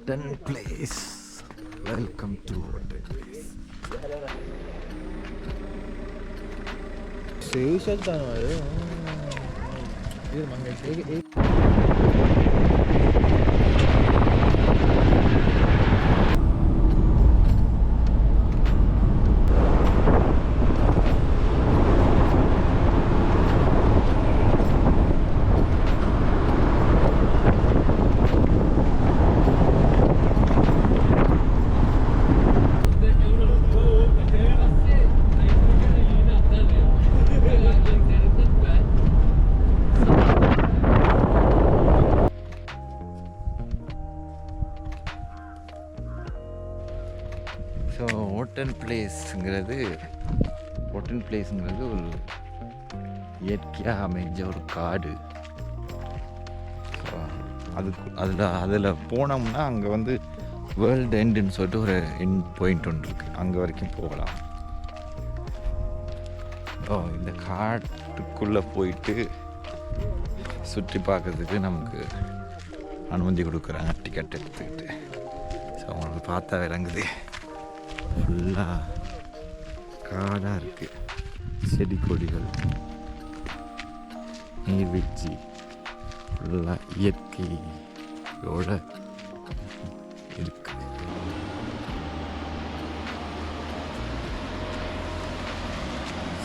Hotel Place. Welcome to Hotel Place. 세우셨잖아. 이거 막내 되게 so hotel பிளேஸுங்கிறது ஒரு இயற்கையாக அமைஞ்ச ஒரு காடு. ஸோ அதில் போனோம்னா அங்கே வந்து வேர்ல்டு எண்டுன்னு சொல்லிட்டு ஒரு எண்ட் பாயிண்ட் ஒன்று இருக்குது, அங்கே வரைக்கும் போகலாம். இந்த காட்டுக்குள்ளே போயிட்டு சுற்றி பார்க்கறதுக்கு நமக்கு அனுமதி கொடுக்குறாங்க டிக்கெட் எடுத்துக்கிட்டு. ஸோ அவங்களுக்கு பார்த்தா விளங்குது, ஃபுல்லாக காடாக இருக்குது, செடி கொடிகள், நீர்வீழ்ச்சி, ஃபுல்லாக இயற்கையோடு இருக்குது.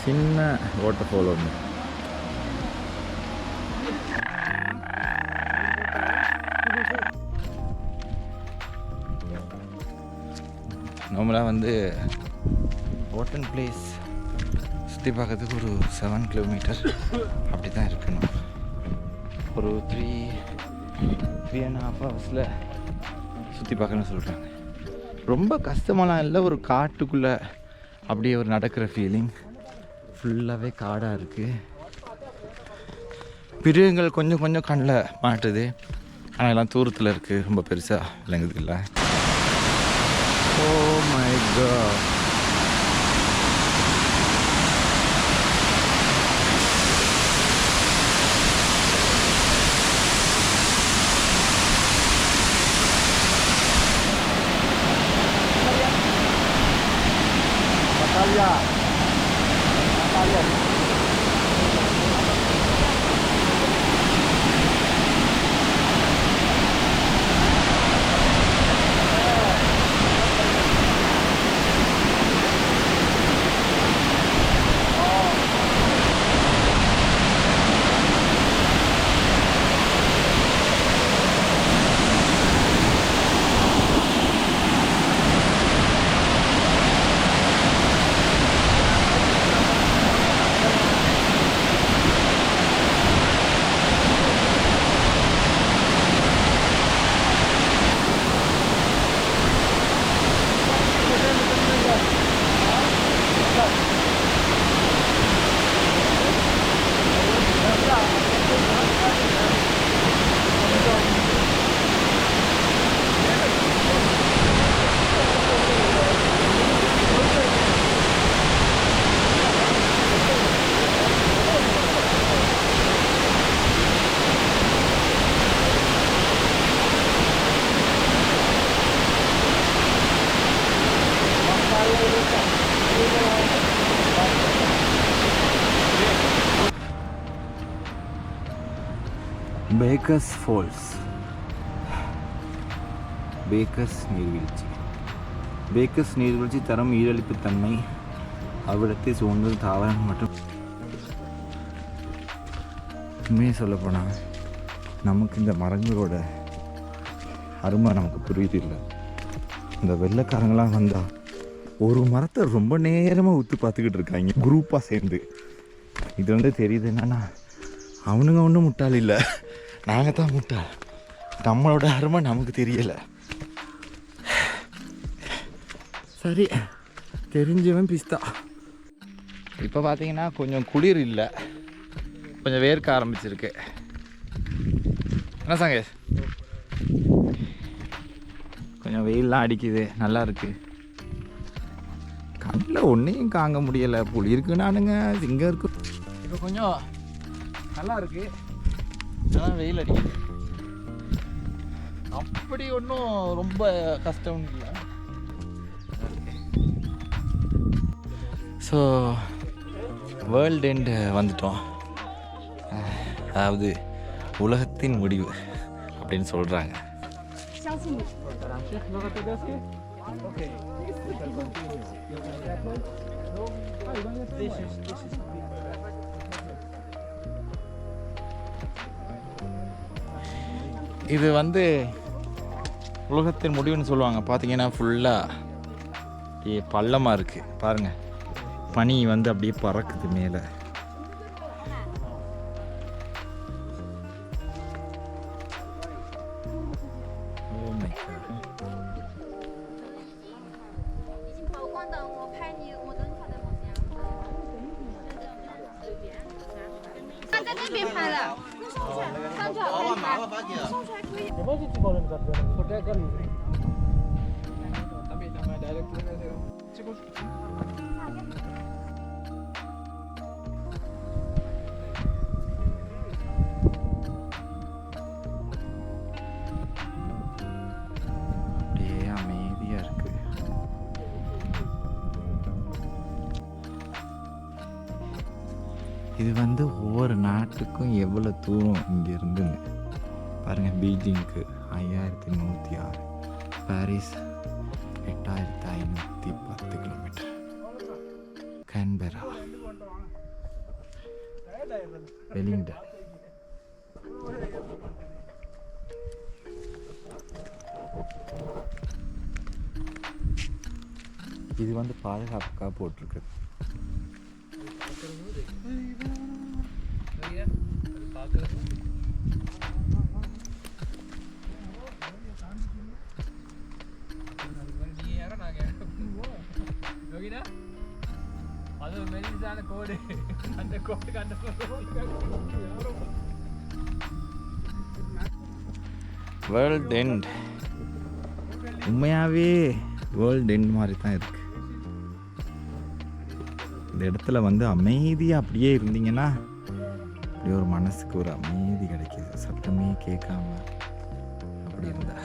சின்ன வாட்டர் ஃபால் ஒன்று. நார்மலாக வந்து ஹோட்டல் பிளேஸ் சுற்றி பார்க்கறதுக்கு ஒரு 7 கிலோமீட்டர் அப்படி தான் இருக்கணும். ஒரு 3.5 ஹவர்ஸில் சுற்றி பார்க்கணும்னு சொல்கிறாங்க. ரொம்ப கஷ்டமெல்லாம் இல்லை, ஒரு காட்டுக்குள்ளே அப்படியே ஒரு நடக்கிற ஃபீலிங். ஃபுல்லாகவே காடாக இருக்குது, பிரிவுகள் கொஞ்சம் கொஞ்சம் கண்ணில் மாட்டுது, ஆனால் எல்லாம் தூரத்தில் இருக்குது, ரொம்ப பெருசாக விளங்குது இல்லை. Oh my God. Natalia. Bakers Falls, Bakers நீர்வீழ்ச்சி. பேக்கர்ஸ் நீர்வீழ்ச்சி தரும் ஈரழிப்பு தன்மை அவ்விடத்தை சூழ்ந்தது தாவரம் மற்றும் உண்மையை சொல்லப்போனால் நமக்கு இந்த மரங்களோட அருமை நமக்கு புரியுது இல்லை. இந்த வெள்ளைக்காரங்களாம் வந்தால் ஒரு மரத்தை ரொம்ப நேரமாக ஊற்றி பார்த்துக்கிட்டு இருக்காங்க குரூப்பாக சேர்ந்து. இது வந்து தெரியுது என்னன்னா, அவனுங்க ஒன்றும் முட்டாள் இல்லை, நாங்கள் தான் முட்டாள். நம்மளோட அருமை நமக்கு தெரியலை. சரி, தெரிஞ்சவன் பிஸ்தா. இப்போ பார்த்தீங்கன்னா கொஞ்சம் குளிர் இல்லை, கொஞ்சம் வேர்க்க ஆரம்பிச்சிருக்கு. என்ன சங்கேஷ்? கொஞ்சம் வெயிலெலாம் அடிக்குது, நல்லா இருக்கு. கண்ணில் ஒன்றையும் காங்க முடியலை, புளி இருக்கு, நானுங்க சிங்கம் இருக்கு. இப்போ கொஞ்சம் நல்லா இருக்கு, ஆனால் வெயில் அடிக்குது. அப்படி ஒன்றும் ரொம்ப கஷ்டம் இல்லை. ஸோ வேர்ல்டு எண்டு வந்துட்டோம். அதாவது உலகத்தின் முடிவு அப்படின்னு சொல்கிறாங்க. இது வந்து உலகத்தின் முடிவுன்னு சொல்லுவாங்க. பார்த்தீங்கன்னா ஃபுல்லாக பள்ளமாக இருக்குது பாருங்கள். பனி வந்து அப்படியே பறக்குது மேலே. அமைதியாக இருக்கு. இது வந்து ஒவ்வொரு நாட்டுக்கும் எவ்வளோ தூரம் இங்கேருந்து பாருங்கள். பீஜிங்க்கு 5106, பாரிஸ் 8510 கிலோமீட்டர், கேன்பெரா, வெலிங்டன். இது வந்து பாதுகாப்புக்காக போட்டிருக்குது. வேர்ல்ட் எண்ட் உண்மையாகவே வேர்ல்ட் எண்ட் மாதிரி தான் இருக்குது. இந்த இடத்துல வந்து அமைதியாக அப்படியே இருந்தீங்கன்னா அப்படியே ஒரு மனசுக்கு ஒரு அமைதி கிடைக்கிது. சத்தமே கேட்காம அப்படி இருந்தா